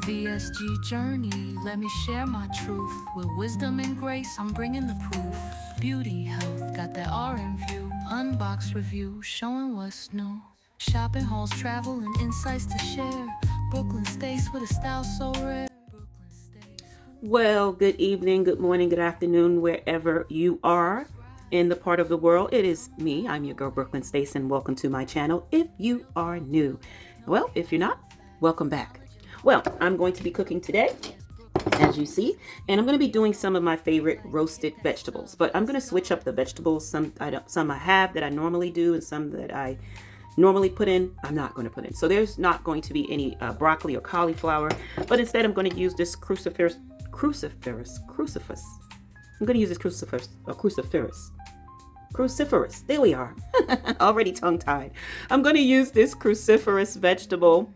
VSG journey, let me share my truth. With wisdom and grace, I'm bringing the proof. Beauty, health, got that RM view. Unbox review, showing what's new. Shopping hauls, travel, and insights to share. Brooklyn stays with a style so rare. Well, good evening, good morning, good afternoon, wherever you are in the part of the world. It is me. I'm your girl, Brooklyn Stace, and welcome to my channel. If you are new, well, if you're not, welcome back. Well, I'm going to be cooking today, as you see, and I'm going to be doing some of my favorite roasted vegetables. But I'm going to switch up the vegetables. Some I have that I normally do, and some that I normally put in, I'm not going to put in. So there's not going to be any broccoli or cauliflower, but instead I'm going to use this crucifix. I'm going to use this cruciferous. There we are. Already tongue-tied. I'm going to use this cruciferous vegetable,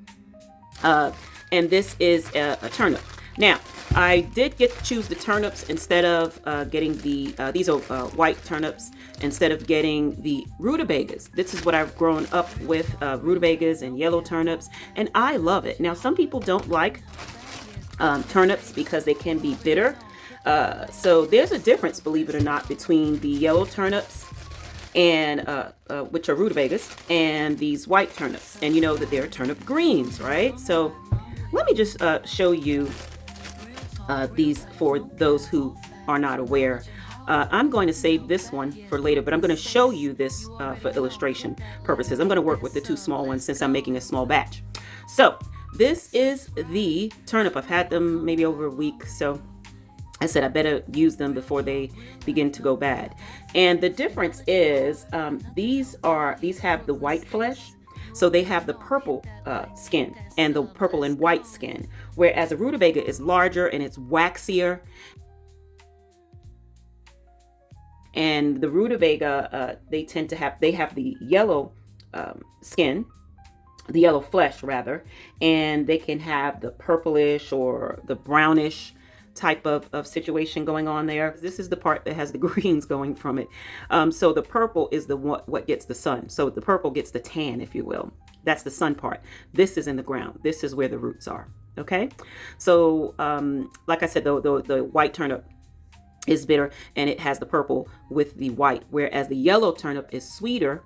and this is a turnip. Now, I did get to choose the turnips instead of getting the, these are white turnips, instead of getting the rutabagas. This is what I've grown up with, rutabagas and yellow turnips, and I love it. Now, some people don't like turnips because they can be bitter. So there's a difference, believe it or not, between the yellow turnips and which are rutabagas, and these white turnips. And you know that they're turnip greens, right? So let me just show you these for those who are not aware. I'm going to save this one for later, but I'm going to show you this for illustration purposes. I'm going to work with the two small ones since I'm making a small batch. So this is the turnip. I've had them maybe over a week, so I said I better use them before they begin to go bad. And the difference is these have the white flesh, so they have the purple skin and the purple and white skin, whereas a rutabaga is larger and it's waxier. And the rutabaga, they have the yellow skin, the yellow flesh rather, and they can have the purplish or the brownish type of situation going on there. This is the part that has the greens going from it. So the purple is the what gets the sun. So the purple gets the tan, if you will. That's the sun part. This is in the ground. This is where the roots are. Okay. So like I said, the white turnip is bitter and it has the purple with the white, whereas the yellow turnip is sweeter,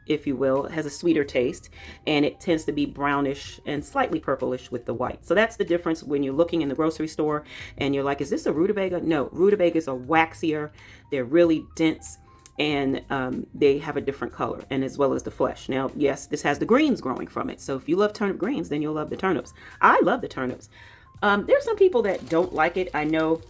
if you will. It has a sweeter taste, and it tends to be brownish and slightly purplish with the white. So that's the difference when you're looking in the grocery store and you're like, is this a rutabaga? No, rutabagas are waxier, they're really dense, and they have a different color, and as well as the flesh. Now, yes, this has the greens growing from it. So if you love turnip greens, then you'll love the turnips. I love the turnips. There's some people that don't like it. I know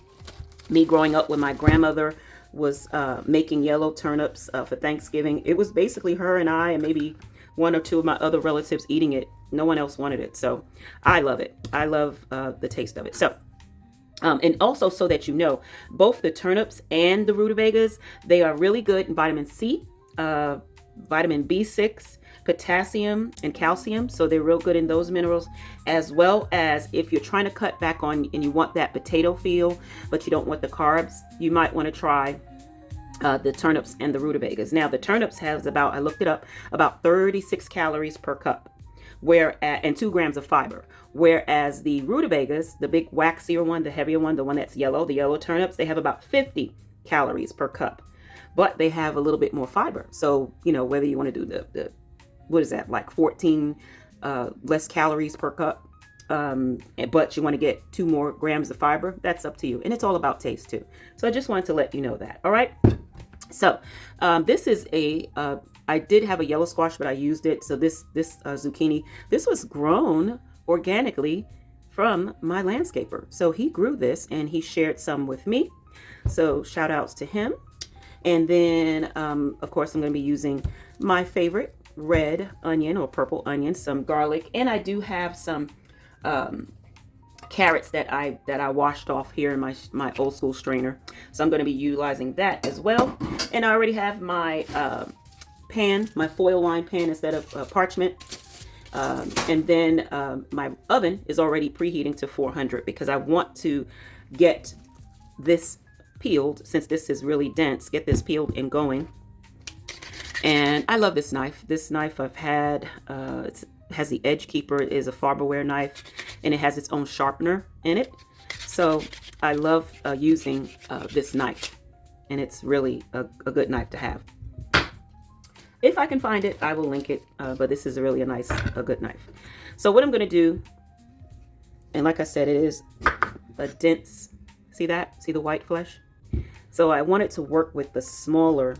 me growing up when my grandmother was making yellow turnips for Thanksgiving. It was basically her and I and maybe one or two of my other relatives eating it. No one else wanted it. So I love it. I love the taste of it. So and also, so that you know, both the turnips and the rutabagas, they are really good in vitamin C, vitamin B6, potassium, and calcium. So they're real good in those minerals, as well as if you're trying to cut back on and you want that potato feel, but you don't want the carbs, you might want to try the turnips and the rutabagas. Now, the turnips has about, I looked it up, about 36 calories per cup, and 2 grams of fiber. Whereas the rutabagas, the big waxier one, the heavier one, the one that's yellow, the yellow turnips, they have about 50 calories per cup, but they have a little bit more fiber. So, you know, whether you want to do the what is that, like 14 less calories per cup, but you want to get 2 more grams of fiber, that's up to you. And it's all about taste too. So I just wanted to let you know that. All right. So this is I did have a yellow squash, but I used it. So this zucchini, this was grown organically from my landscaper. So he grew this and he shared some with me. So shout outs to him. And then, of course, I'm going to be using my favorite red onion or purple onion, some garlic, and I do have some carrots that I washed off here in my old school strainer. So I'm going to be utilizing that as well. And I already have my pan, my foil lined pan instead of parchment. And then my oven is already preheating to 400 because I want to get this peeled, since this is really dense, get this peeled and going. And I love this knife. This knife I've had, it has the edge keeper. It is a Farberware knife, and it has its own sharpener in it. So I love using this knife, and it's really a good knife to have. If I can find it, I will link it, but this is really a good knife. So what I'm going to do, and like I said, it is a dense, see that? See the white flesh? So I wanted to work with the smaller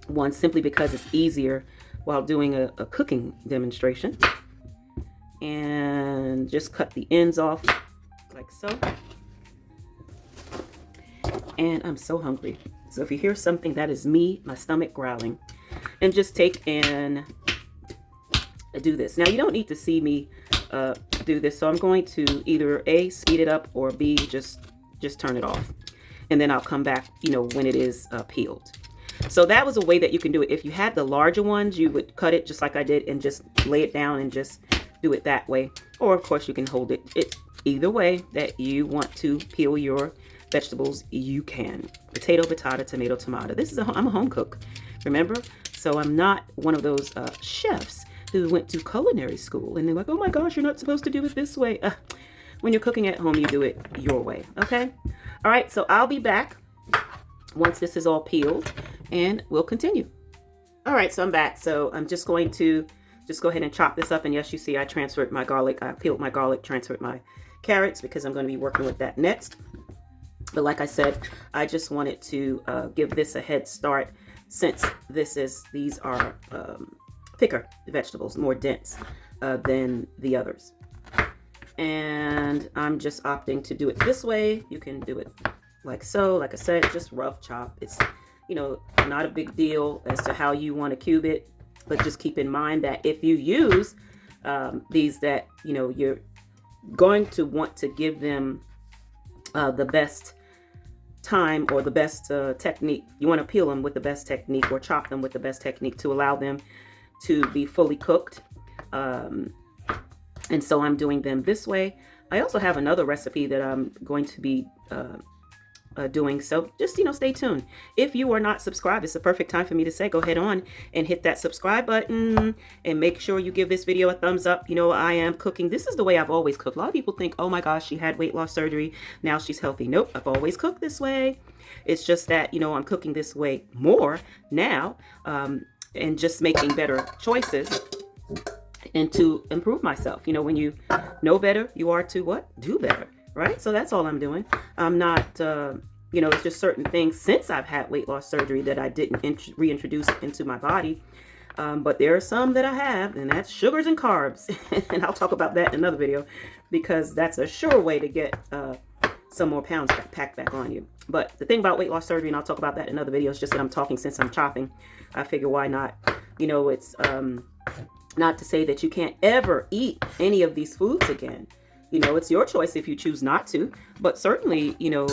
one simply because it's easier while doing a cooking demonstration. And just cut the ends off like so. And I'm so hungry. So if you hear something, that is me, my stomach growling. And just take and do this. Now you don't need to see me do this, so I'm going to either A, speed it up, or B, just turn it off. And then I'll come back, you know, when it is peeled. So that was a way that you can do it. If you had the larger ones, you would cut it just like I did and just lay it down and just do it that way. Or of course you can hold it either way that you want to peel your vegetables, you can. Potato, batata, tomato, tomato. I'm a home cook, remember? So I'm not one of those chefs who went to culinary school and they're like, oh my gosh, you're not supposed to do it this way. When you're cooking at home, you do it your way, okay? All right, so I'll be back once this is all peeled and we'll continue. All right, so I'm back. So I'm just going to go ahead and chop this up. And yes, you see I transferred my garlic. I peeled my garlic, transferred my carrots because I'm going to be working with that next. But like I said, I just wanted to give this a head start since these are thicker vegetables, more dense than the others. And I'm just opting to do it this way. You can do it like so. Like I said, just rough chop. It's, you know, not a big deal as to how you want to cube it, but just keep in mind that if you use these, that, you know, you're going to want to give them the best time or the best technique. You want to peel them with the best technique or chop them with the best technique to allow them to be fully cooked. And so I'm doing them this way. I also have another recipe that I'm going to be doing. So just, you know, stay tuned. If you are not subscribed, it's a perfect time for me to say, go ahead on and hit that subscribe button and make sure you give this video a thumbs up. You know, I am cooking. This is the way I've always cooked. A lot of people think, oh my gosh, she had weight loss surgery, now she's healthy. Nope, I've always cooked this way. It's just that, you know, I'm cooking this way more now and just making better choices and to improve myself. You know, when you know better, you are to what? Do better, right? So that's all I'm doing. I'm not, you know, it's just certain things since I've had weight loss surgery that I didn't reintroduce into my body. But there are some that I have, and that's sugars and carbs. And I'll talk about that in another video because that's a sure way to get some more pounds packed back on you. But the thing about weight loss surgery, and I'll talk about that in another video, is just that I'm talking since I'm chopping. I figure why not? You know, it's not to say that you can't ever eat any of these foods again. You know, it's your choice if you choose not to, but certainly, you know,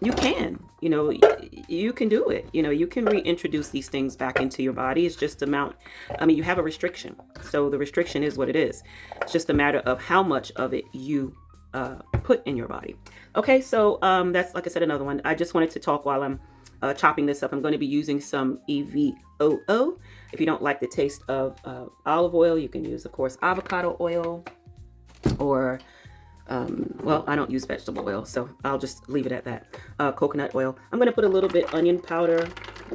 you can, you know, you can do it. You know, you can reintroduce these things back into your body. It's just amount. I mean, you have a restriction. So the restriction is what it is. It's just a matter of how much of it you put in your body. Okay, so that's, like I said, another one. I just wanted to talk while I'm chopping this up. I'm going to be using some EVOO. If you don't like the taste of olive oil, you can use, of course, avocado oil or well, I don't use vegetable oil, so I'll just leave it at that. Coconut oil. I'm going to put a little bit onion powder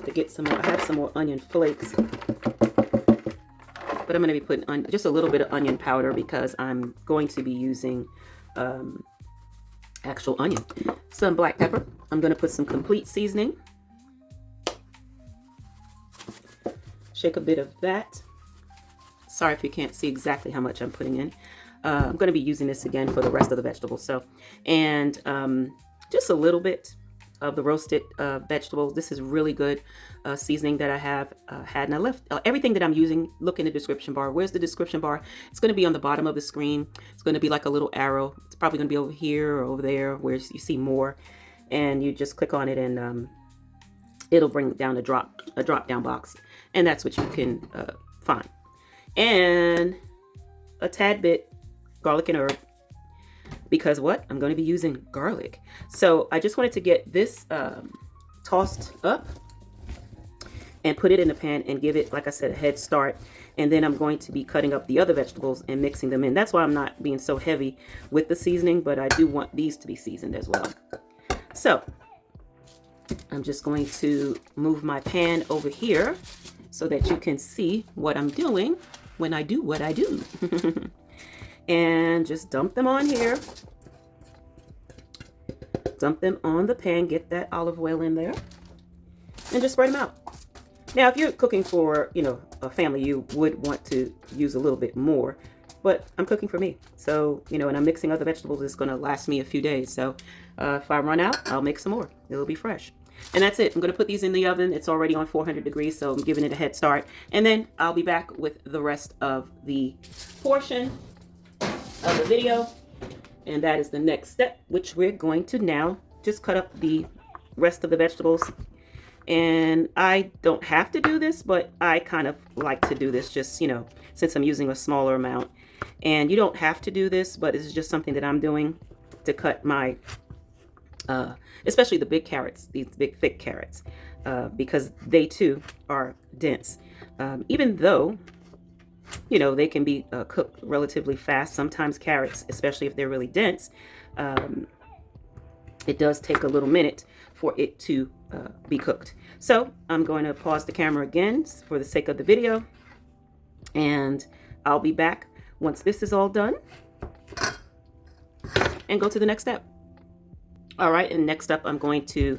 to get some more. I have some more onion flakes, but I'm going to be putting just a little bit of onion powder because I'm going to be using actual onion. Some black pepper. I'm going to put some complete seasoning. Shake a bit of that. Sorry if you can't see exactly how much I'm putting in. I'm going to be using this again for the rest of the vegetables. So, and just a little bit of the roasted vegetables. This is really good seasoning that I have had. And I left everything that I'm using. Look in the description bar. Where's the description bar? It's going to be on the bottom of the screen. It's going to be like a little arrow. It's probably going to be over here or over there where you see more. And you just click on it and it'll bring down a drop down box. And that's what you can find. And a tad bit garlic and herb, because what? I'm going to be using garlic. So I just wanted to get this tossed up and put it in the pan and give it, like I said, a head start. And then I'm going to be cutting up the other vegetables and mixing them in. That's why I'm not being so heavy with the seasoning, but I do want these to be seasoned as well. So I'm just going to move my pan over here so that you can see what I'm doing when I do what I do. And just dump them on here. Dump them on the pan, get that olive oil in there, and just spread them out. Now, if you're cooking for, a family, you would want to use a little bit more, but I'm cooking for me. So, and I'm mixing other vegetables. It's going to last me a few days. So if I run out, I'll make some more. It'll be fresh. And that's it. I'm going to put these in the oven. It's already on 400 degrees, so I'm giving it a head start. And then I'll be back with the rest of the portion of the video. And that is the next step, which we're going to now just cut up the rest of the vegetables. And I don't have to do this, but I kind of like to do this just, since I'm using a smaller amount. And you don't have to do this, but it's just something that I'm doing to cut my, especially the big carrots, these big thick carrots, because they too are dense. Even though, they can be cooked relatively fast. Sometimes carrots, especially if they're really dense, it does take a little minute for it to be cooked. So I'm going to pause the camera again for the sake of the video, and I'll be back once this is all done and go to the next step. All right, and next up I'm going to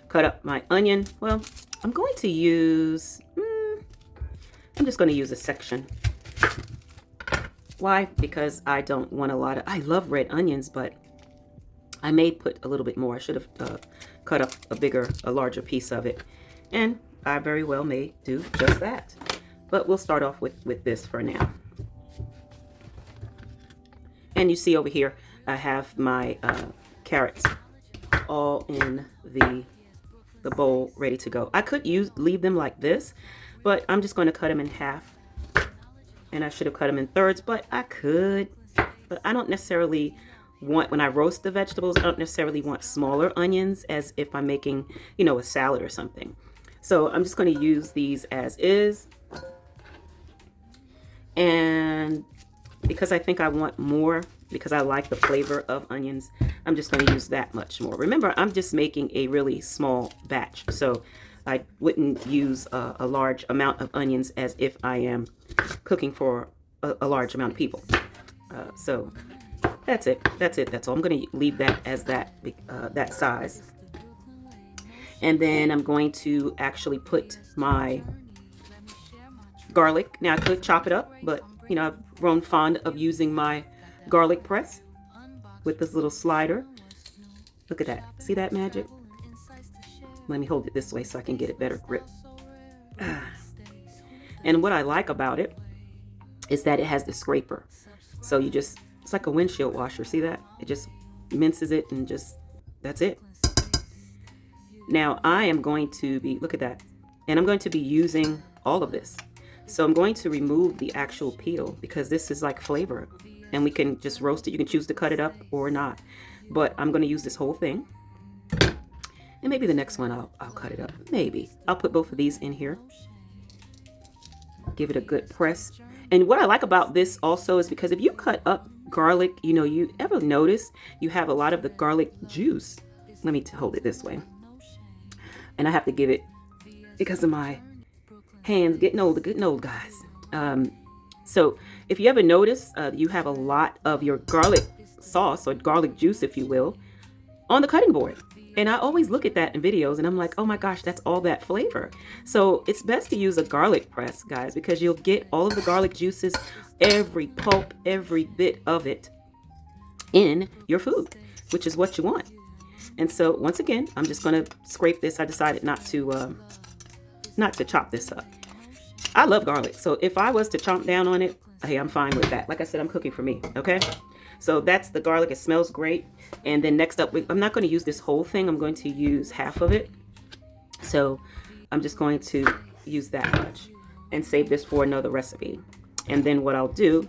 cut up my onion. Well, I'm going to use, I'm just going to use a section. Why? Because I don't want a lot of, I love red onions, but I may put a little bit more. I should have cut up a larger piece of it. And I very well may do just that. But we'll start off with this for now. And you see over here, I have my carrots all in the bowl ready to go. I could leave them like this, but I'm just going to cut them in half. And I should have cut them in thirds, but I could. But I don't necessarily want, when I roast the vegetables, I don't necessarily want smaller onions as if I'm making, a salad or something. So I'm just going to use these as is. And because I think I want more, because I like the flavor of onions, I'm just going to use that much more. Remember, I'm just making a really small batch. So I wouldn't use a large amount of onions as if I am cooking for a large amount of people. So that's it. That's all. I'm going to leave that as that size. And then I'm going to actually put my garlic. Now I could chop it up, but I've grown fond of using my garlic press with this little slider. Look at that. See that magic? Let me hold it this way so I can get a better grip. And what I like about it is that it has the scraper. So it's like a windshield washer. See that? It just minces it and that's it. Now I am going to be, look at that. And I'm going to be using all of this. So I'm going to remove the actual peel because this is like flavor. And we can just roast it. You can choose to cut it up or not. But I'm going to use this whole thing. And maybe the next one I'll cut it up. Maybe. I'll put both of these in here. Give it a good press. And what I like about this also is because if you cut up garlic, you ever notice you have a lot of the garlic juice. Let me hold it this way. And I have to give it, because of my hands getting old, guys. So if you ever notice, you have a lot of your garlic sauce or garlic juice, if you will, on the cutting board. And I always look at that in videos and I'm like, oh my gosh, that's all that flavor. So it's best to use a garlic press, guys, because you'll get all of the garlic juices, every pulp, every bit of it in your food, which is what you want. And so once again, I'm just going to scrape this. I decided not to chop this up. I love garlic. So if I was to chomp down on it, hey, I'm fine with that. Like I said, I'm cooking for me. Okay. So that's the garlic. It smells great. And then next up, I'm not going to use this whole thing. I'm going to use half of it. So I'm just going to use that much and save this for another recipe. And then what I'll do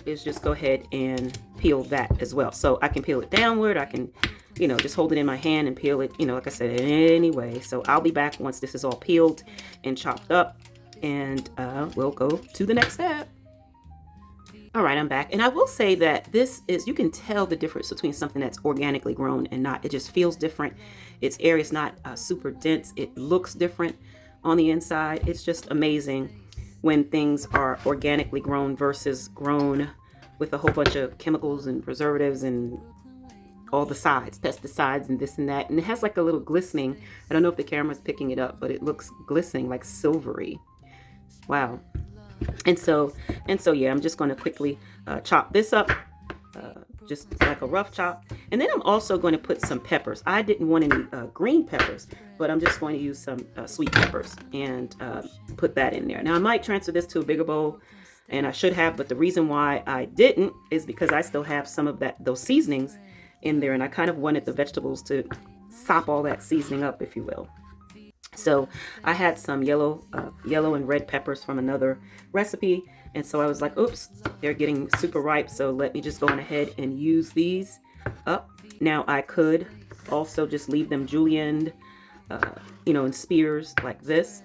is just go ahead and peel that as well. So I can peel it downward. I can, you know, just hold it in my hand and peel it, you know, like I said, anyway. So I'll be back once this is all peeled and chopped up, and we'll go to the next step. All right, I'm back. And I will say that this is, you can tell the difference between something that's organically grown and not. It just feels different. Its air is not super dense. It looks different on the inside. It's just amazing when things are organically grown versus grown with a whole bunch of chemicals and preservatives and all the sides, pesticides and this and that. And it has like a little glistening. I don't know if the camera's picking it up, but it looks glistening, like silvery. Wow. And so yeah, I'm just going to quickly chop this up, just like a rough chop. And then I'm also going to put some peppers. I didn't want any green peppers, but I'm just going to use some sweet peppers and put that in there. Now I might transfer this to a bigger bowl, and I should have, but the reason why I didn't is because I still have some of those seasonings in there, and I kind of wanted the vegetables to sop all that seasoning up, if you will. So I had some yellow and red peppers from another recipe, and so I was like, oops, they're getting super ripe, so let me just go on ahead and use these up. Now I could also just leave them julienned, you know, in spears like this,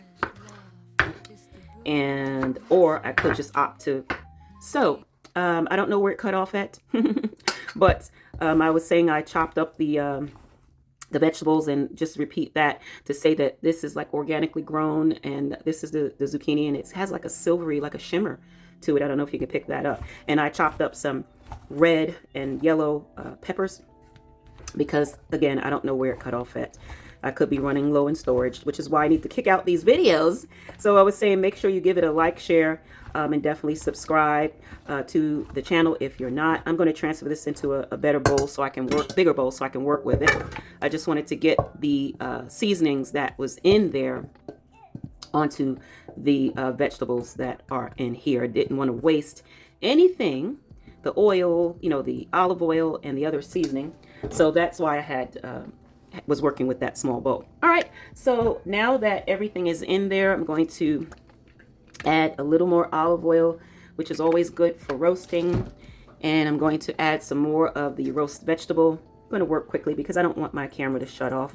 and or I could just opt to. So I don't know where it cut off at, but I was saying I chopped up the vegetables, and just repeat that to say that this is like organically grown, and this is the zucchini, and it has like a silvery, like a shimmer to it. I don't know if you can pick that up. And I chopped up some red and yellow peppers because, again, I don't know where it cut off at. I could be running low in storage, which is why I need to kick out these videos. So I was saying, make sure you give it a like, share, and definitely subscribe to the channel if you're not. I'm going to transfer this into a better bowl so I can work, bigger bowl so I can work with it. I just wanted to get the seasonings that was in there onto the vegetables that are in here. I didn't want to waste anything, the oil, you know, the olive oil and the other seasoning. So that's why I had was working with that small bowl. All right, so now that everything is in there, I'm going to add a little more olive oil, which is always good for roasting, and I'm going to add some more of the roast vegetable. I'm going to work quickly because I don't want my camera to shut off,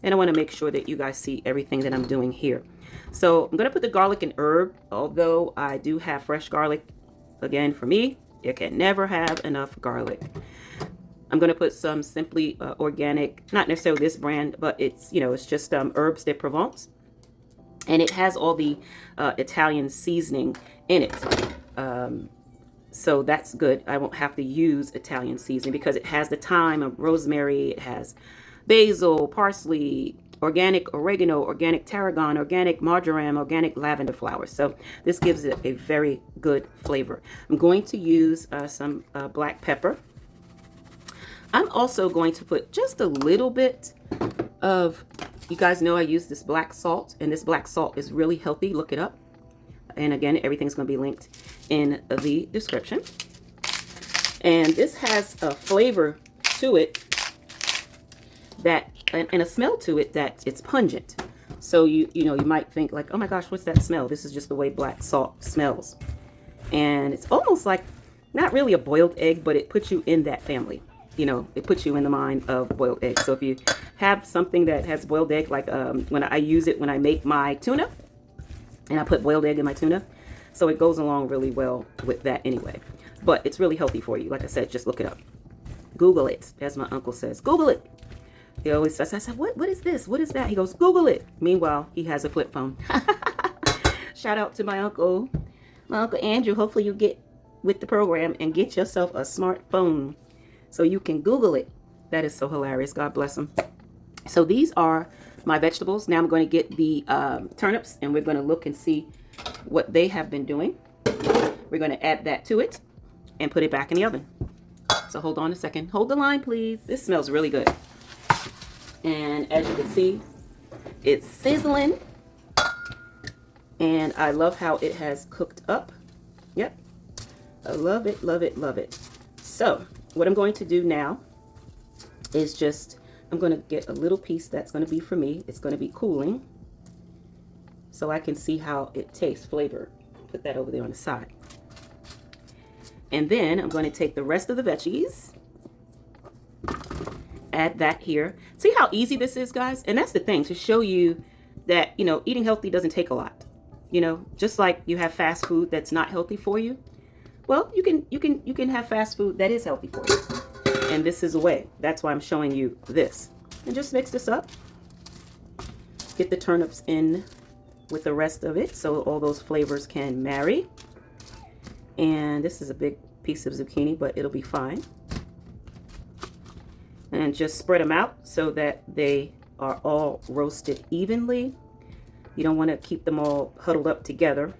and I want to make sure that you guys see everything that I'm doing here. So I'm going to put the garlic and herb, although I do have fresh garlic. Again, for me, you can never have enough garlic. I'm going to put some simply organic, not necessarily this brand, but it's, you know, it's just herbs de Provence. And it has all the Italian seasoning in it. So that's good. I won't have to use Italian seasoning because it has the thyme and rosemary. It has basil, parsley, organic oregano, organic tarragon, organic marjoram, organic lavender flowers. So this gives it a very good flavor. I'm going to use some black pepper. I'm also going to put just a little bit of, you guys know I use this black salt, and this black salt is really healthy. Look it up. And again, everything's going to be linked in the description. And this has a flavor to it that, and a smell to it that it's pungent. So you know, you might think like, oh my gosh, what's that smell? This is just the way black salt smells. And it's almost like, not really a boiled egg, but it puts you in that family. You know, it puts you in the mind of boiled egg. So if you have something that has boiled egg, like when I use it when I make my tuna, and I put boiled egg in my tuna, so it goes along really well with that anyway. But it's really healthy for you. Like I said, just look it up. Google it, as my uncle says. Google it. He always says, I said, what is this? What is that? He goes, Google it. Meanwhile, he has a flip phone. Shout out to my Uncle Andrew. Hopefully you get with the program and get yourself a smartphone so you can Google it. That is so hilarious. God bless him. So these are my vegetables. Now I'm going to get the turnips, and we're going to look and see what they have been doing. We're going to add that to it and put it back in the oven. So hold on a second. Hold the line, please. This smells really good. And as you can see, it's sizzling. And I love how it has cooked up. Yep. I love it, love it, love it. So what I'm going to do now is just, I'm going to get a little piece that's going to be for me. It's going to be cooling so I can see how it tastes, flavor. Put that over there on the side. And then I'm going to take the rest of the veggies, add that here. See how easy this is, guys? And that's the thing, to show you that, you know, eating healthy doesn't take a lot. You know, just like you have fast food that's not healthy for you. Well, you can have fast food that is healthy for you. And this is a way. That's why I'm showing you this. And just mix this up. Get the turnips in with the rest of it so all those flavors can marry. And this is a big piece of zucchini, but it'll be fine. And just spread them out so that they are all roasted evenly. You don't want to keep them all huddled up together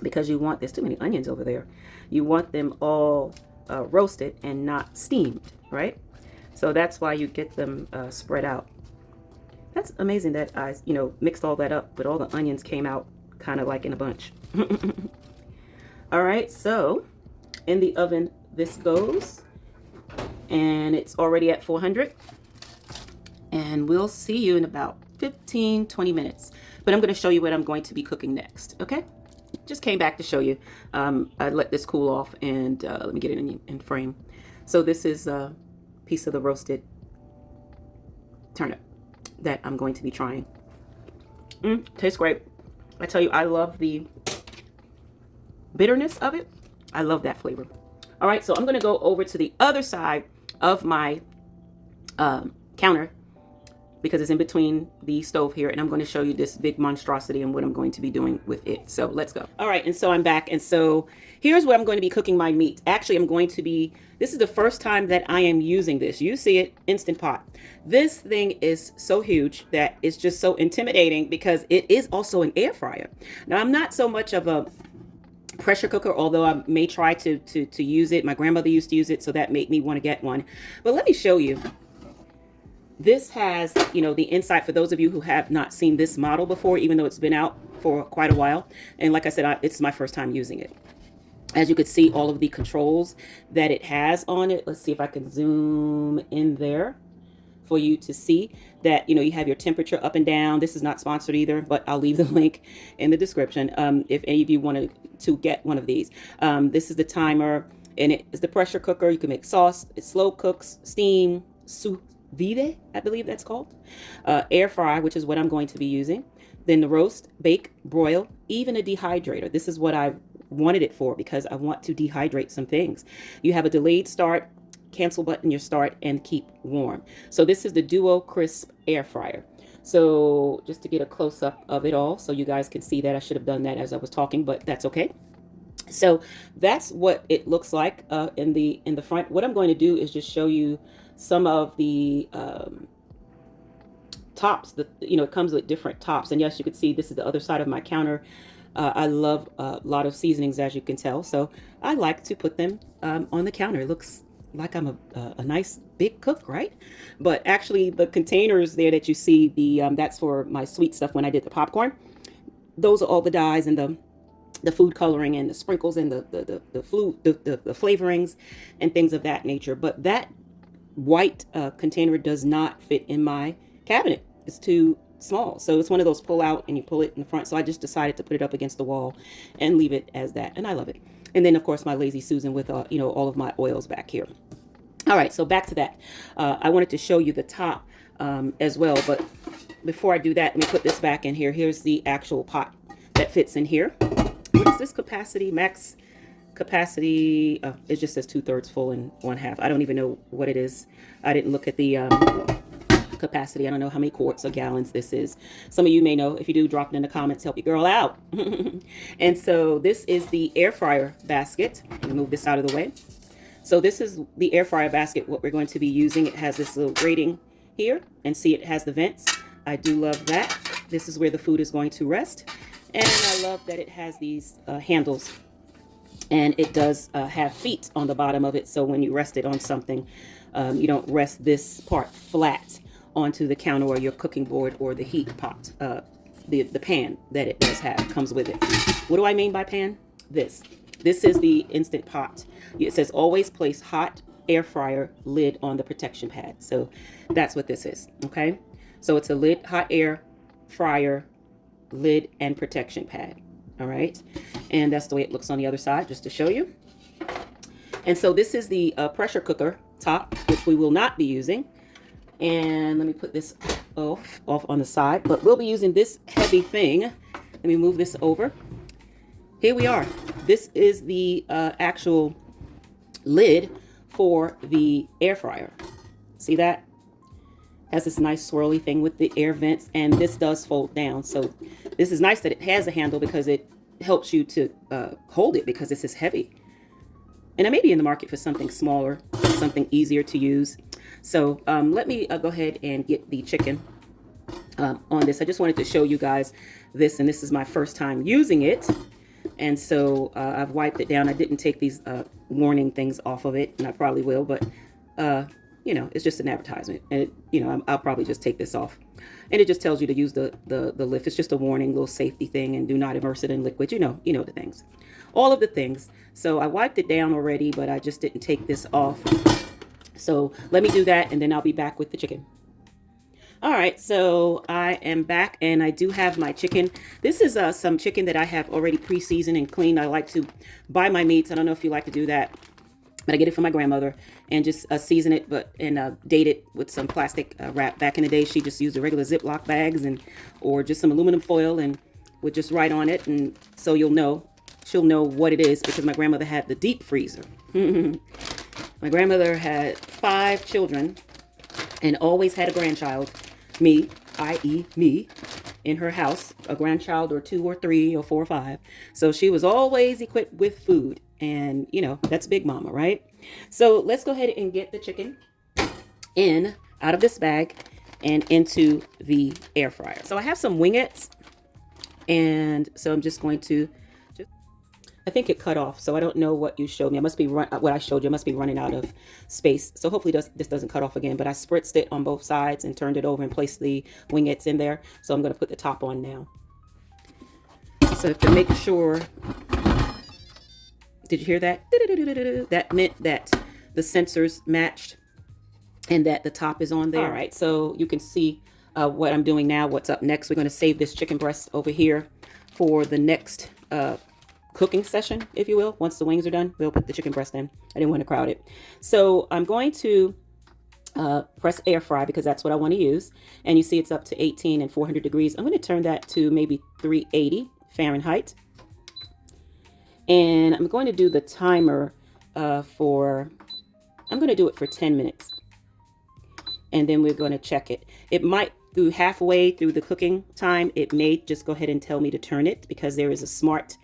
because you want, there's too many onions over there. You want them all roasted and not steamed, right? So that's why you get them spread out. That's amazing that I, you know, mixed all that up, but all the onions came out kind of like in a bunch. All right, so in the oven this goes, and it's already at 400. And we'll see you in about 15-20 minutes. But I'm going to show you what I'm going to be cooking next, okay? Just came back to show you. I let this cool off, and let me get it in frame. So this is a piece of the roasted turnip that I'm going to be trying. Tastes great. I tell you, I love the bitterness of it. I love that flavor. All right, so I'm going to go over to the other side of my counter because it's in between the stove here, and I'm going to show you this big monstrosity and what I'm going to be doing with it. So let's go. All right, and so I'm back, and so here's where I'm going to be cooking my meat. Actually, I'm going to be, this is the first time that I am using this. You see it, Instant Pot. This thing is so huge that it's just so intimidating because it is also an air fryer. Now, I'm not so much of a pressure cooker, although I may try to use it. My grandmother used to use it, so that made me want to get one. But let me show you. This has, you know, the inside for those of you who have not seen this model before, even though it's been out for quite a while. And like I said, it's my first time using it. As you could see, all of the controls that it has on it. Let's see if I can zoom in there for you to see that, you know, you have your temperature up and down. This is not sponsored either, but I'll leave the link in the description if any of you wanted to get one of these. This is the timer, and it is the pressure cooker. You can make sauce. It slow cooks, steam, sous vide, I believe that's called. Air fry, which is what I'm going to be using. Then the roast, bake, broil, even a dehydrator. This is what I wanted it for because I want to dehydrate some things. You have a delayed start, cancel button your start, and keep warm. So this is the Duo Crisp air fryer. So just to get a close-up of it all so you guys can see that. I should have done that as I was talking, but that's okay. So that's what it looks like in the front. What I'm going to do is just show you some of the tops. You know, it comes with different tops, and yes, you can see this is the other side of my counter. I love a lot of seasonings, as you can tell, so I like to put them on the counter. It looks like I'm a nice big cook, right? But actually, the containers there that you see, that's for my sweet stuff when I did the popcorn. Those are all the dyes and the food coloring and the sprinkles and the flavorings and things of that nature. But that white container does not fit in my cabinet. It's too small. So it's one of those pull out and you pull it in the front. So I just decided to put it up against the wall and leave it as that. And I love it. And then of course my Lazy Susan with you know, all of my oils back here. All right, so back to that. I wanted to show you the top as well, but before I do that, let me put this back in here. Here's the actual pot that fits in here. What is this capacity? Max capacity, it just says 2/3 full and 1/2. I don't even know what it is. I didn't look at the capacity. I don't know how many quarts or gallons this is. Some of you may know. If you do, drop it in the comments. Help your girl out. And so this is the air fryer basket. Let me move this out of the way. So this is the air fryer basket, what we're going to be using. It has this little grating here, and see it has the vents. I do love that. This is where the food is going to rest. And I love that it has these handles, and it does have feet on the bottom of it. So when you rest it on something, you don't rest this part flat onto the counter or your cooking board or the heat pot. The pan that it does have comes with it. What do I mean by pan? This is the Instant Pot. It says always place hot air fryer lid on the protection pad. So that's what this is. Okay. So it's a lid, hot air fryer lid and protection pad. All right. And that's the way it looks on the other side, just to show you. And so this is the pressure cooker top, which we will not be using. And let me put this off on the side, but we'll be using this heavy thing. Let me move this over. Here we are. This is the actual lid for the air fryer. See that? Has this nice swirly thing with the air vents, and this does fold down. So this is nice that it has a handle because it helps you to hold it, because this is heavy. And I may be in the market for something smaller, something easier to use. So let me go ahead and get the chicken on this. I just wanted to show you guys this, and this is my first time using it. And so I've wiped it down. I didn't take these warning things off of it, and I probably will, but you know, it's just an advertisement, and it, you know, I'll probably just take this off. And it just tells you to use the lift. It's just a warning, little safety thing, and do not immerse it in liquid. You know the things, all of the things. So I wiped it down already, but I just didn't take this off. So let me do that, and then I'll be back with the chicken. All right, so I am back, and I do have my chicken. This is some chicken that I have already pre-seasoned and cleaned. I like to buy my meats. I don't know if you like to do that, but I get it from my grandmother and just season it, and date it with some plastic wrap. Back in the day, she just used the regular Ziploc bags or just some aluminum foil and would just write on it, and so she'll know what it is, because my grandmother had the deep freezer. My grandmother had 5 children and always had a grandchild, me, i.e. me, in her house, a grandchild or 2 or 3 or 4 or 5. So she was always equipped with food, and you know, that's Big Mama, right? So let's go ahead and get the chicken out of this bag and into the air fryer. So I have some wingettes, and so I'm just going to, I think it cut off, so I don't know what you showed me. What I showed you, I must be running out of space. So hopefully this doesn't cut off again, but I spritzed it on both sides and turned it over and placed the wingettes in there. So I'm going to put the top on now. So to make sure, did you hear that? That meant that the sensors matched and that the top is on there. All right, so you can see what I'm doing now, what's up next. We're going to save this chicken breast over here for the next cooking session, if you will. Once the wings are done, we'll put the chicken breast in. I didn't want to crowd it. So I'm going to press air fry, because that's what I want to use. And you see it's up to 18 and 400 degrees. I'm going to turn that to maybe 380 Fahrenheit. And I'm going to do the timer I'm going to do it for 10 minutes. And then we're going to check it. It might, through halfway through the cooking time, it may just go ahead and tell me to turn it, because there is a smart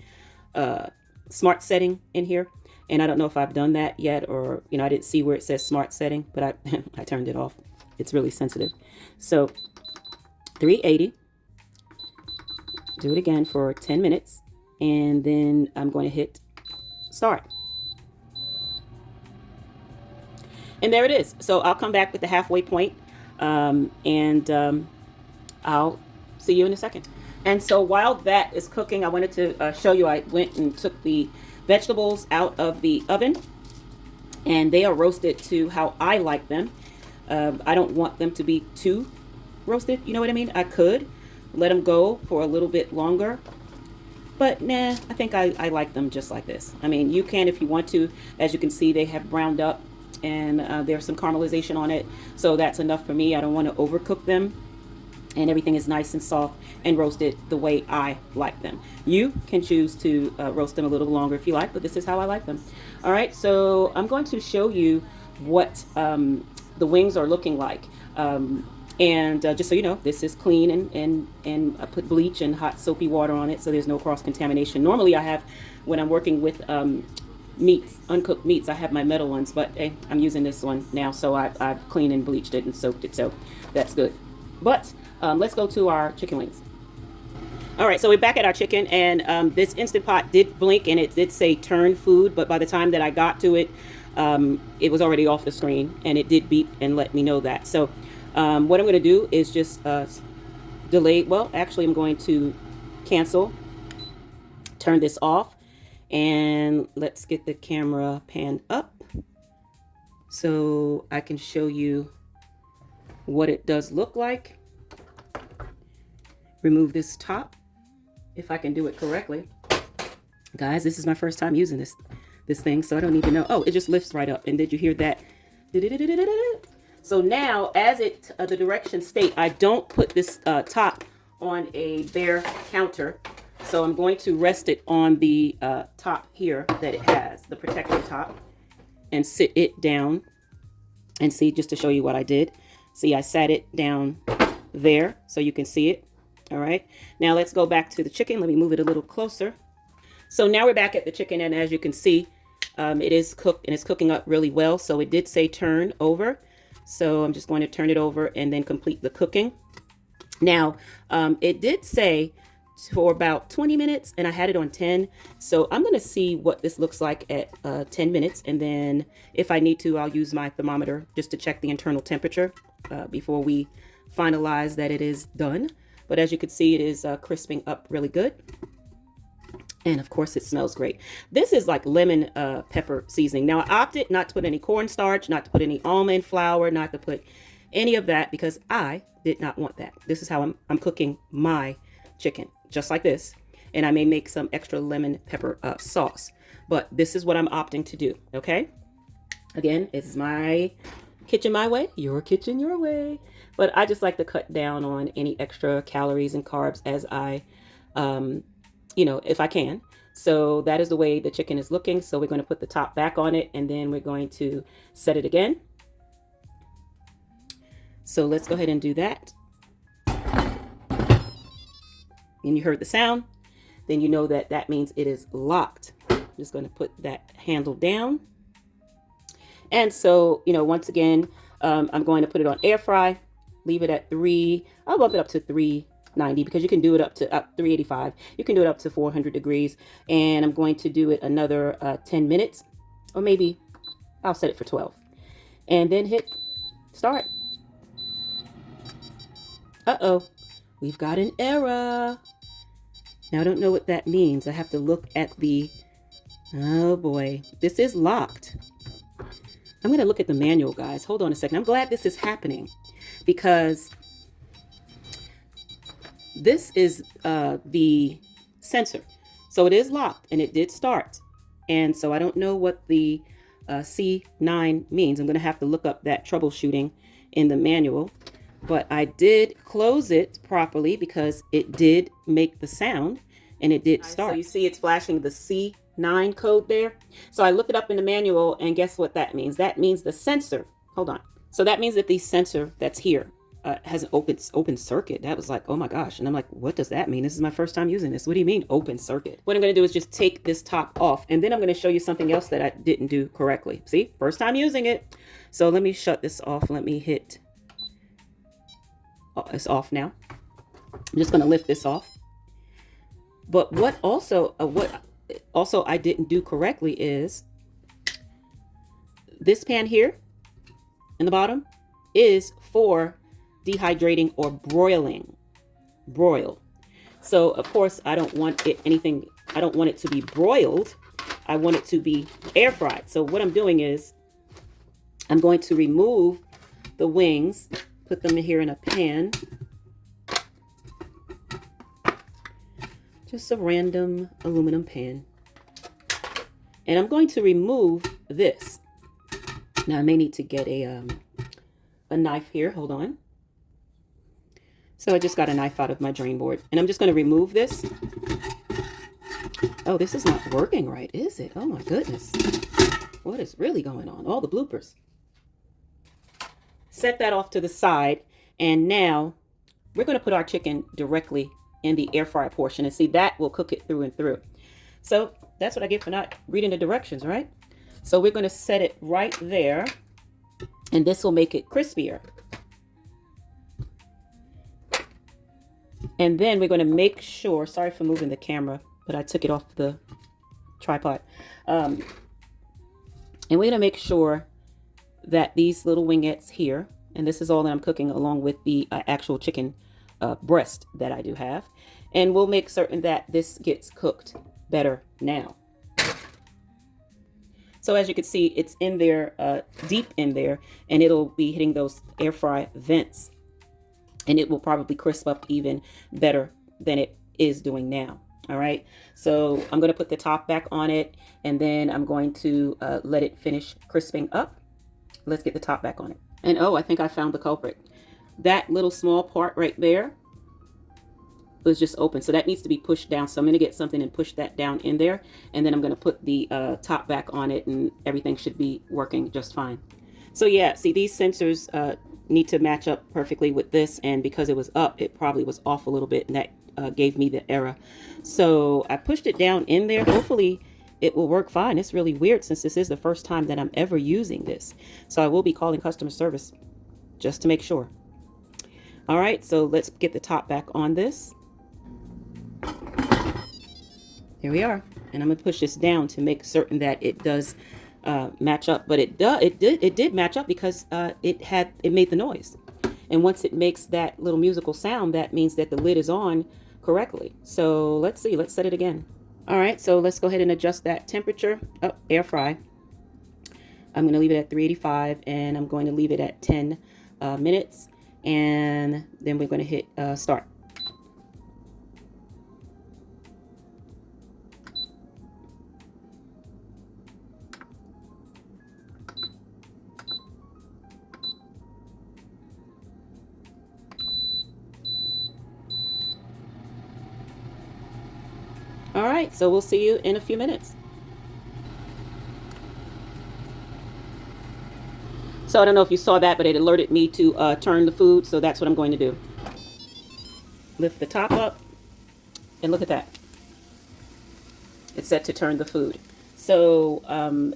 setting in here, and I don't know if I've done that yet, or I didn't see where it says smart setting, but I turned it off. It's really sensitive. So 380, do it again for 10 minutes, and then I'm going to hit start, and there it is. So I'll come back with the halfway point, and I'll see you in a second. And so while that is cooking, I wanted to show you, I went and took the vegetables out of the oven, and they are roasted to how I like them. I don't want them to be too roasted, you know what I mean? I could let them go for a little bit longer, but nah, I think I like them just like this. I mean, you can if you want to. As you can see, they have browned up, and there's some caramelization on it, so that's enough for me. I don't want to overcook them, and everything is nice and soft and roasted the way I like them. You can choose to roast them a little longer if you like, but this is how I like them. All right, so I'm going to show you what the wings are looking like. And just so you know, this is clean, and I put bleach and hot soapy water on it, so there's no cross-contamination. Normally I have, when I'm working with meats, uncooked meats, I have my metal ones, but hey, I'm using this one now, so I've cleaned and bleached it and soaked it, so that's good. But let's go to our chicken wings. All right, so we're back at our chicken, and this Instant Pot did blink, and it did say turn food, but by the time that I got to it, it was already off the screen, and it did beep and let me know that. So what I'm going to do is just delay. Well, actually, I'm going to cancel, turn this off, and let's get the camera panned up so I can show you what it does look like. Remove this top, if I can do it correctly. Guys, this is my first time using this this thing, so I don't even know. Oh, it just lifts right up. And did you hear that? So now, as the directions state, I don't put this top on a bare counter. So I'm going to rest it on the top here that it has, the protector top, and sit it down. And see, just to show you what I did. See, I sat it down there so you can see it. All right. Now let's go back to the chicken. Let me move it a little closer. So now we're back at the chicken, and as you can see, it is cooked and it's cooking up really well. So it did say turn over. So I'm just going to turn it over and then complete the cooking. Now, it did say for about 20 minutes and I had it on 10. So I'm going to see what this looks like at 10 minutes. And then if I need to, I'll use my thermometer just to check the internal temperature before we finalize that it is done. But as you can see, it is crisping up really good. And of course, it smells great. This is like lemon pepper seasoning. Now, I opted not to put any cornstarch, not to put any almond flour, not to put any of that because I did not want that. This is how I'm cooking my chicken, just like this. And I may make some extra lemon pepper sauce. But this is what I'm opting to do, okay? Again, it's my kitchen my way, your kitchen your way. But I just like to cut down on any extra calories and carbs as I if I can. So that is the way the chicken is looking. So we're going to put the top back on it and then we're going to set it again. So let's go ahead and do that. And you heard the sound, then you know that that means it is locked. I'm just going to put that handle down. And so, once again, I'm going to put it on air fry, leave it at 3. I'll bump it up to 390 because you can do it up to 385. You can do it up to 400 degrees. And I'm going to do it another 10 minutes, or maybe I'll set it for 12 and then hit start. Uh-oh, we've got an error. Now I don't know what that means. I have to look at oh boy, this is locked. I'm going to look at the manual, guys. Hold on a second. I'm glad this is happening because this is the sensor. So it is locked and it did start. And so I don't know what the C9 means. I'm going to have to look up that troubleshooting in the manual. But I did close it properly because it did make the sound and it did start. So you see it's flashing the C9 code there. So I looked it up in the manual and guess what that means? That means the sensor. Hold on. So that means that the sensor that's here has an open circuit. That was like, oh my gosh. And I'm like, what does that mean? This is my first time using this. What do you mean open circuit? What I'm going to do is just take this top off and then I'm going to show you something else that I didn't do correctly. See, first time using it. So let me shut this off. Let me hit. It's off now. I'm just going to lift this off. But what also I didn't do correctly is this pan here in the bottom is for dehydrating or broiling. Broil. So of course I don't want it to be broiled. I want it to be air fried. So what I'm doing is I'm going to remove the wings, put them in here in a pan. Just a random aluminum pan. And I'm going to remove this. Now I may need to get a knife here. Hold on. So I just got a knife out of my drain board. And I'm just going to remove this. Oh, this is not working right, is it? Oh my goodness. What is really going on? All the bloopers. Set that off to the side. And now we're going to put our chicken directly in the air fryer portion. And see, that will cook it through and through. So that's what I get for not reading the directions, right? So we're going to set it right there. And this will make it crispier. And then we're going to make sure, sorry for moving the camera, but I took it off the tripod. And we're going to make sure that these little wingettes here, and this is all that I'm cooking along with the actual chicken breast that I do have. And we'll make certain that this gets cooked better now. So as you can see, it's in there, deep in there, and it'll be hitting those air fry vents. And it will probably crisp up even better than it is doing now. All right, so I'm going to put the top back on it, and then I'm going to let it finish crisping up. Let's get the top back on it. And oh, I think I found the culprit. That little small part right there was just open, so that needs to be pushed down. So I'm going to get something and push that down in there, and then I'm going to put the top back on it, and everything should be working just fine. So yeah, see, these sensors need to match up perfectly with this, and because it was up, it probably was off a little bit, and that gave me the error. So I pushed it down in there. Hopefully it will work fine. It's really weird since this is the first time that I'm ever using this. So I will be calling customer service just to make sure. All right, so let's get the top back on this. Here we are. And I'm gonna push this down to make certain that it does match up. But it did match up because it made the noise. And once it makes that little musical sound, that means that the lid is on correctly. So let's see, let's set it again. All right, so let's go ahead and adjust that temperature. Oh, air fry. I'm gonna leave it at 385, and I'm going to leave it at 10 minutes. And then we're gonna hit start. All right, so we'll see you in a few minutes. So I don't know if you saw that, but it alerted me to turn the food, so that's what I'm going to do. Lift the top up, and look at that. It's set to turn the food. So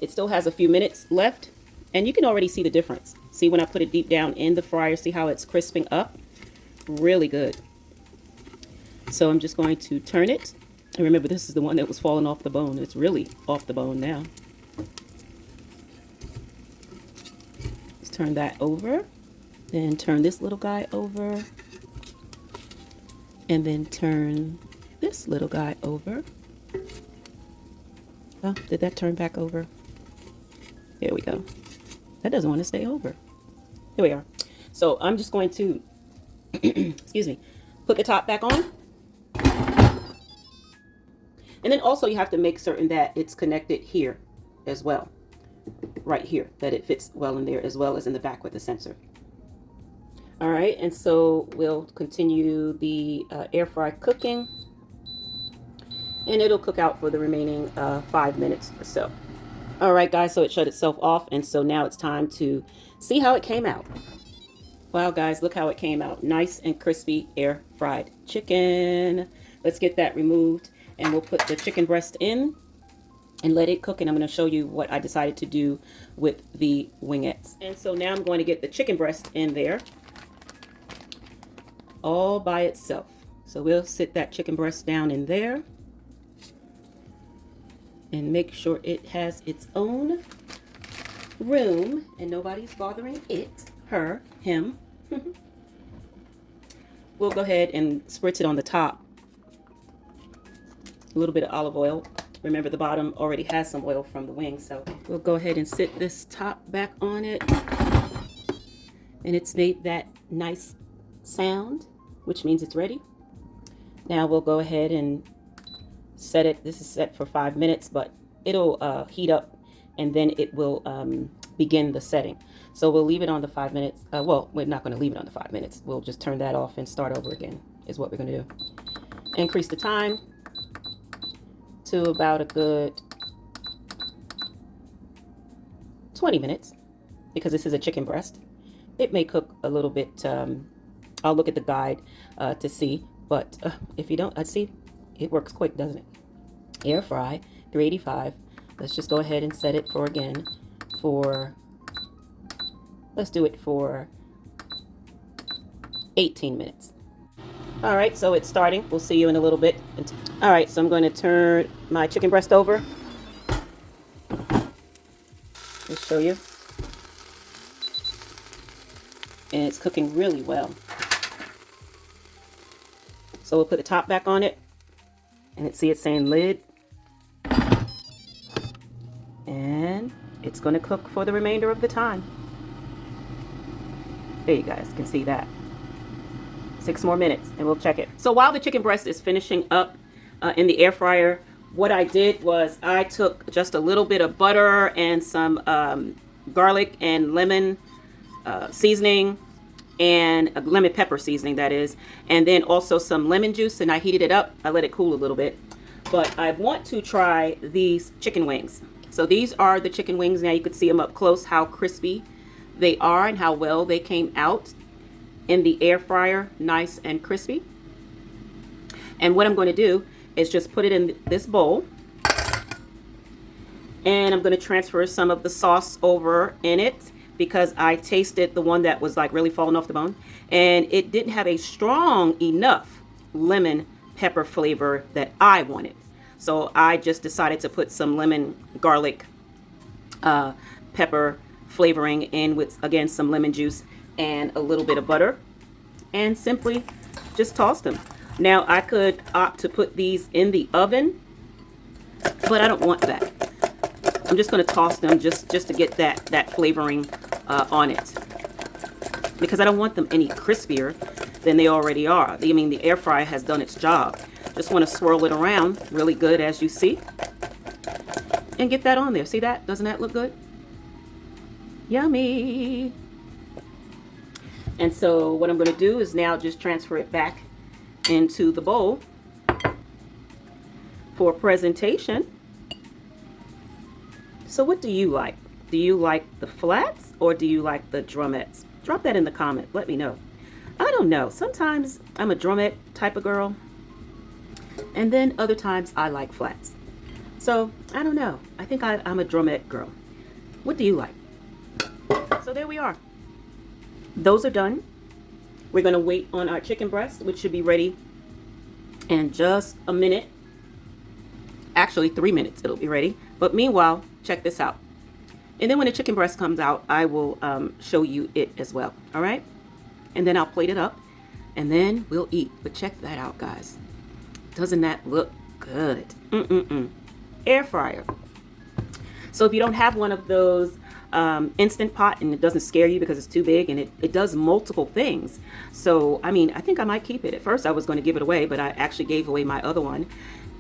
it still has a few minutes left, and you can already see the difference. See, when I put it deep down in the fryer, see how it's crisping up? Really good. So I'm just going to turn it. And remember, this is the one that was falling off the bone. It's really off the bone now. Let's turn that over. Then turn this little guy over. And then turn this little guy over. Oh, did that turn back over? There we go. That doesn't want to stay over. Here we are. So I'm just going to, excuse me, put the top back on. And then also you have to make certain that it's connected here as well. Right here, that it fits well in there as well as in the back with the sensor. All right, and so we'll continue the air fry cooking. And it'll cook out for the remaining 5 minutes or so. All right, guys, so it shut itself off. And so now it's time to see how it came out. Wow, guys, look how it came out. Nice and crispy air fried chicken. Let's get that removed. And we'll put the chicken breast in and let it cook. And I'm going to show you what I decided to do with the wingettes. And so now I'm going to get the chicken breast in there all by itself. So we'll sit that chicken breast down in there and make sure it has its own room and nobody's bothering it, her, him. We'll go ahead and spritz it on the top. A little bit of olive oil. Remember, the bottom already has some oil from the wing, so we'll go ahead and sit this top back on it. And it's made that nice sound, which means it's ready. Now we'll go ahead and set it. This is set for 5 minutes, but it'll heat up and then it will begin the setting. So we'll leave it on the 5 minutes. Well, we're not going to leave it on the 5 minutes. We'll just turn that off and start over again is what we're going to do. Increase the time to about a good 20 minutes because this is a chicken breast. It may cook a little bit. I'll look at the guide to see, but if you don't, see, it works quick, doesn't it? Air fry, 385. Let's just go ahead and set it for again for, let's do it for 18 minutes. All right, so it's starting. We'll see you in a little bit. All right, so I'm going to turn my chicken breast over. Let's show you. And it's cooking really well. So we'll put the top back on it. And see it's saying lid. And it's going to cook for the remainder of the time. There you guys can see that. 6 more minutes and we'll check it. So while the chicken breast is finishing up, in the air fryer. What I did was I took just a little bit of butter and some garlic and lemon seasoning, and a lemon pepper seasoning, that is, and then also some lemon juice, and I heated it up. I let it cool a little bit. But I want to try these chicken wings. So these are the chicken wings. Now you can see them up close, how crispy they are and how well they came out in the air fryer, nice and crispy. And what I'm going to do is just put it in this bowl, and I'm going to transfer some of the sauce over in it, because I tasted the one that was like really falling off the bone, and it didn't have a strong enough lemon pepper flavor that I wanted. So I just decided to put some lemon garlic pepper flavoring in with, again, some lemon juice and a little bit of butter, and simply just tossed them. Now I could opt to put these in the oven, but I don't want that. I'm just going to toss them just to get that flavoring on it, because I don't want them any crispier than they already are. I mean, the air fryer has done its job. Just want to swirl it around really good, as you see, and get that on there. See that? Doesn't that look good? Yummy. And so what I'm going to do is now just transfer it back into the bowl for presentation. So what do you like? Do you like the flats or do you like the drumettes? Drop that in the comment. Let me know. I don't know. Sometimes I'm a drumette type of girl, and then other times I like flats. So I don't know. I think I'm a drumette girl. What do you like? So there we are. Those are done. We're going to wait on our chicken breast, which should be ready in just a minute. Actually, 3 minutes it'll be ready. But meanwhile, check this out. And then when the chicken breast comes out, I will show you it as well. All right? And then I'll plate it up, and then we'll eat. But check that out, guys. Doesn't that look good? Air fryer. So if you don't have one of those Instant Pot, and it doesn't scare you because it's too big, and it does multiple things. So, I mean, I think I might keep it. At first I was going to give it away, but I actually gave away my other one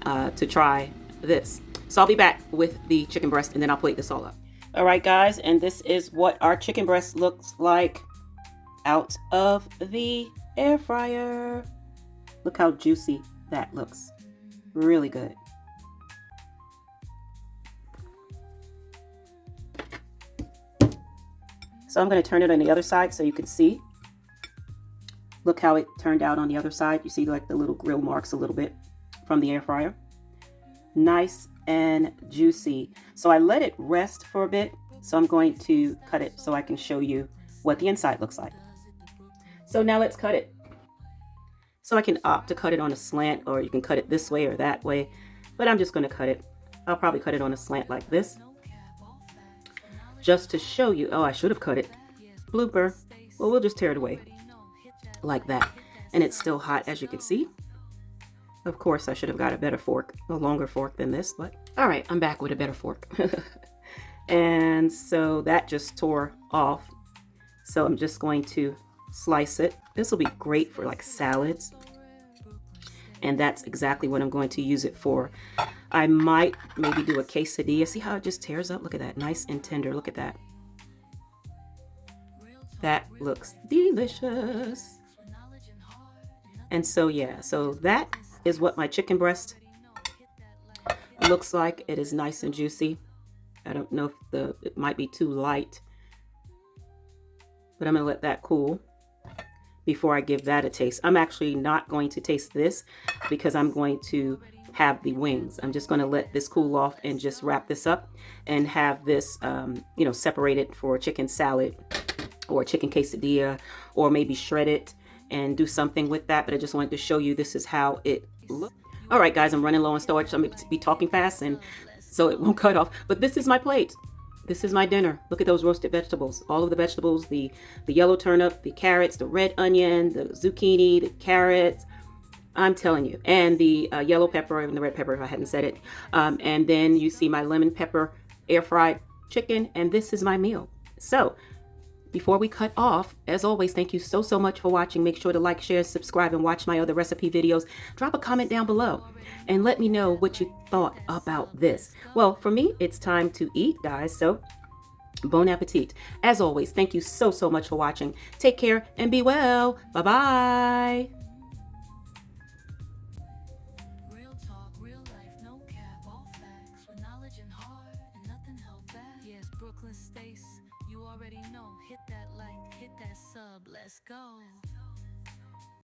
to try this. So I'll be back with the chicken breast, and then I'll plate this all up. All right, guys, and this is what our chicken breast looks like out of the air fryer. Look how juicy that looks. Really good. So I'm going to turn it on the other side so you can see. Look how it turned out on the other side. You see like the little grill marks a little bit from the air fryer. Nice and juicy. So I let it rest for a bit. So I'm going to cut it so I can show you what the inside looks like. So now let's cut it. So I can opt to cut it on a slant, or you can cut it this way or that way. But I'm just going to cut it. I'll probably cut it on a slant like this, just to show you. Oh, I should have cut it. Blooper. Well, we'll just tear it away like that. And it's still hot, as you can see. Of course, I should have got a better fork, a longer fork than this, but all right, I'm back with a better fork. And so that just tore off. So I'm just going to slice it. This will be great for like salads. And that's exactly what I'm going to use it for. I might maybe do a quesadilla. See how it just tears up? Look at that, nice and tender. Look at that. That looks delicious. And so yeah, so that is what my chicken breast looks like. It is nice and juicy. I don't know if it might be too light, but I'm gonna let that cool before I give that a taste. I'm actually not going to taste this because I'm going to have the wings. I'm just gonna let this cool off and just wrap this up and have this, you know, separated for chicken salad or chicken quesadilla, or maybe shred it and do something with that. But I just wanted to show you this is how it looks. All right, guys, I'm running low on storage, so I'm going to be talking fast, and so it won't cut off. But this is my plate. This is my dinner. Look at those roasted vegetables. All of the vegetables, the yellow turnip, the carrots, the red onion, the zucchini, the carrots. I'm telling you. And the yellow pepper and the red pepper, if I hadn't said it. And then you see my lemon pepper air fried chicken. And this is my meal. So before we cut off, as always, thank you so much for watching. Make sure to like, share, subscribe, and watch my other recipe videos. Drop a comment down below and let me know what you thought about this. Well, for me, it's time to eat, guys. So bon appetit. As always, thank you so much for watching. Take care and be well. Bye-bye. Real talk, real life, no cap, all facts, with knowledge and heart, and nothing held back. Yes, Brooklyn Stace, you already know. Hit that like, hit that sub, let's go.